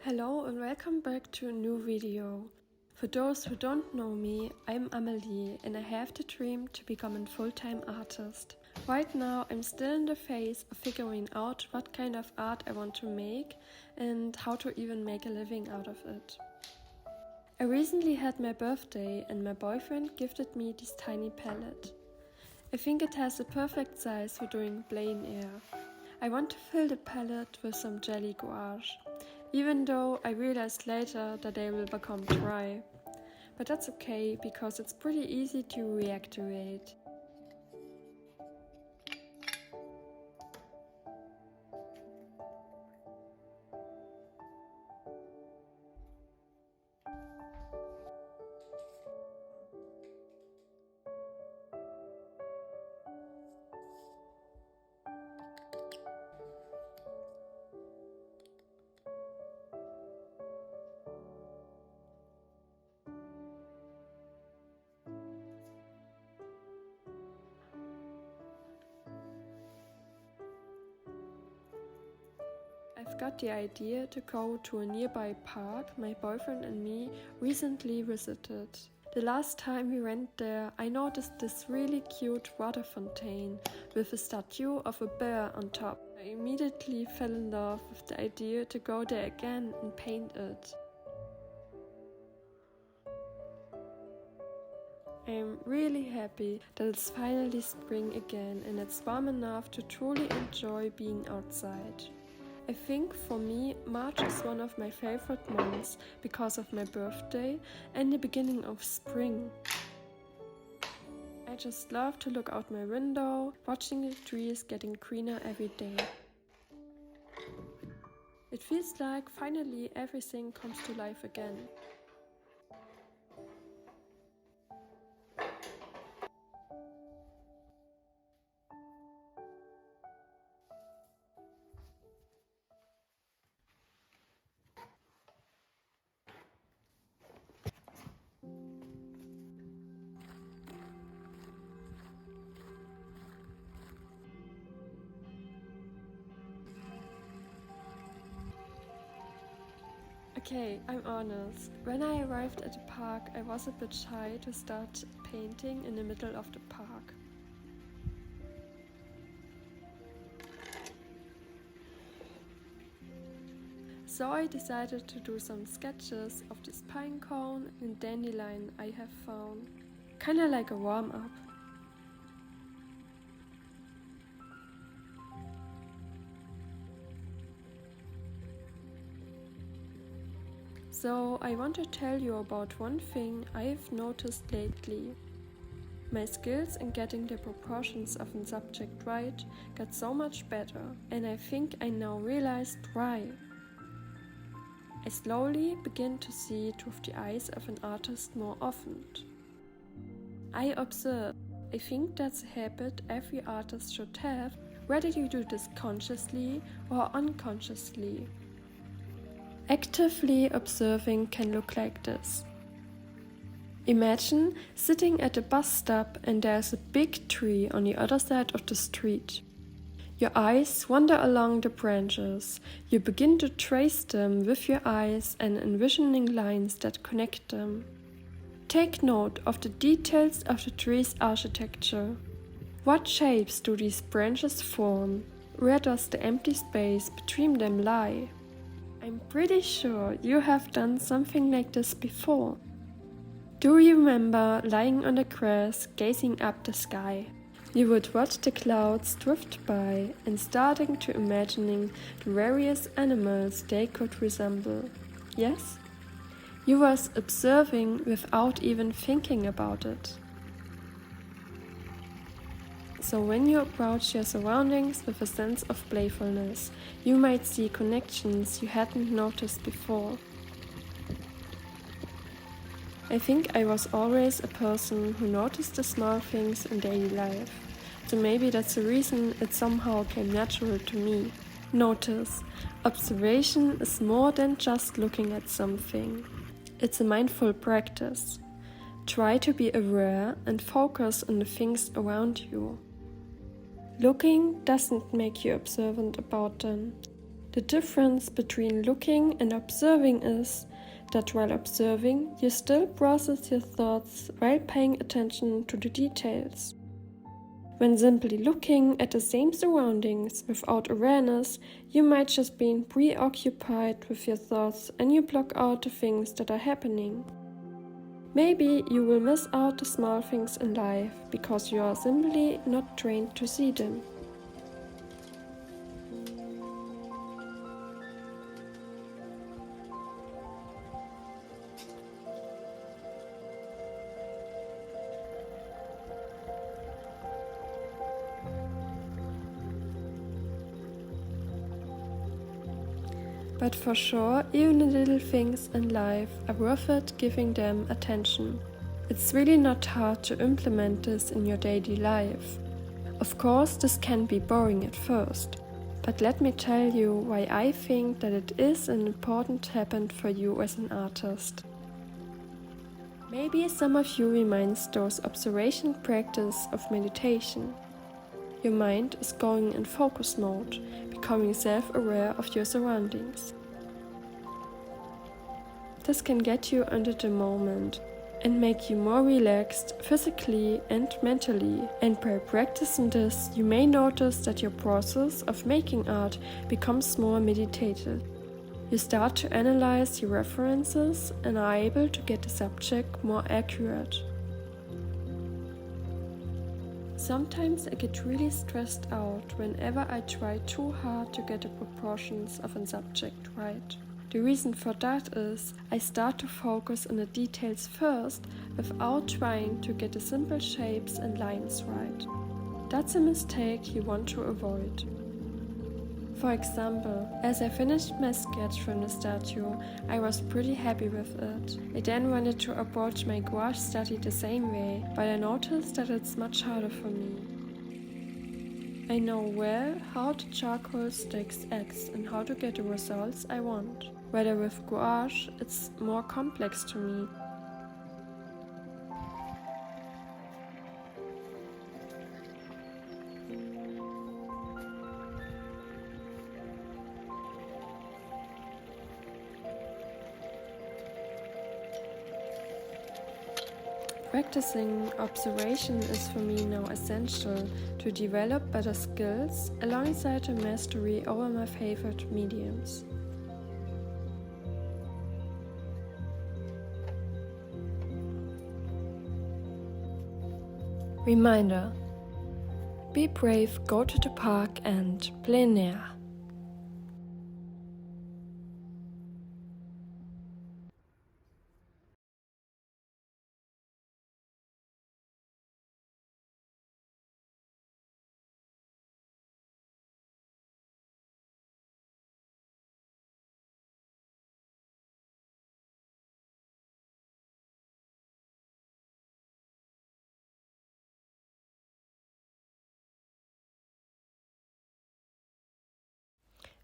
Hello and welcome back to a new video. For those who don't know me, I'm Amelie and I have the dream to become a full-time artist. Right now I'm still in the phase of figuring out what kind of art I want to make and how to even make a living out of it. I recently had my birthday and my boyfriend gifted me this tiny palette. I think it has the perfect size for doing plein air. I want to fill the palette with some jelly gouache, even though I realized later that they will become dry. But that's okay, because it's pretty easy to reactivate. I've got the idea to go to a nearby park my boyfriend and me recently visited. The last time we went there, I noticed this really cute water fountain with a statue of a bear on top. I immediately fell in love with the idea to go there again and paint it. I'm really happy that it's finally spring again and it's warm enough to truly enjoy being outside. I think for me, March is one of my favorite months because of my birthday and the beginning of spring. I just love to look out my window, watching the trees getting greener every day. It feels like finally everything comes to life again. Okay, I'm honest. When I arrived at the park, I was a bit shy to start painting in the middle of the park. So I decided to do some sketches of this pine cone and dandelion I have found. Kinda like a warm-up. So I want to tell you about one thing I've noticed lately. My skills in getting the proportions of a subject right got so much better, and I think I now realized why. I slowly begin to see it with the eyes of an artist more often. I observe. I think that's a habit every artist should have, whether you do this consciously or unconsciously. Actively observing can look like this. Imagine sitting at a bus stop and there's a big tree on the other side of the street. Your eyes wander along the branches. You begin to trace them with your eyes and envisioning lines that connect them. Take note of the details of the tree's architecture. What shapes do these branches form? Where does the empty space between them lie? I'm pretty sure you have done something like this before. Do you remember lying on the grass, gazing up the sky? You would watch the clouds drift by and starting to imagining the various animals they could resemble. Yes? You was observing without even thinking about it. So when you approach your surroundings with a sense of playfulness, you might see connections you hadn't noticed before. I think I was always a person who noticed the small things in daily life, so maybe that's the reason it somehow came natural to me. Notice, observation is more than just looking at something. It's a mindful practice. Try to be aware and focus on the things around you. Looking doesn't make you observant about them. The difference between looking and observing is that while observing, you still process your thoughts while paying attention to the details. When simply looking at the same surroundings without awareness, you might just be preoccupied with your thoughts and you block out the things that are happening. Maybe you will miss out the small things in life because you are simply not trained to see them. But for sure, even the little things in life are worth it giving them attention. It's really not hard to implement this in your daily life. Of course, this can be boring at first, but let me tell you why I think that it is an important habit for you as an artist. Maybe some of you reminds those observation practice of meditation. Your mind is going in focus mode, becoming self-aware of your surroundings. This can get you under the moment and make you more relaxed physically and mentally. And by practicing this, you may notice that your process of making art becomes more meditative. You start to analyze your references and are able to get the subject more accurate. Sometimes I get really stressed out whenever I try too hard to get the proportions of a subject right. The reason for that is I start to focus on the details first without trying to get the simple shapes and lines right. That's a mistake you want to avoid. For example, as I finished my sketch from the statue, I was pretty happy with it. I then wanted to approach my gouache study the same way, but I noticed that it's much harder for me. I know well how the charcoal sticks acts and how to get the results I want. Whether with gouache, it's more complex to me. Practicing observation is for me now essential to develop better skills alongside the mastery over my favorite mediums. Reminder: be brave, go to the park and plein.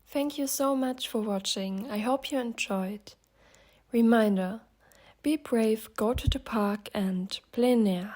Thank you so much for watching. I hope you enjoyed. Reminder: be brave, go to the park and plein.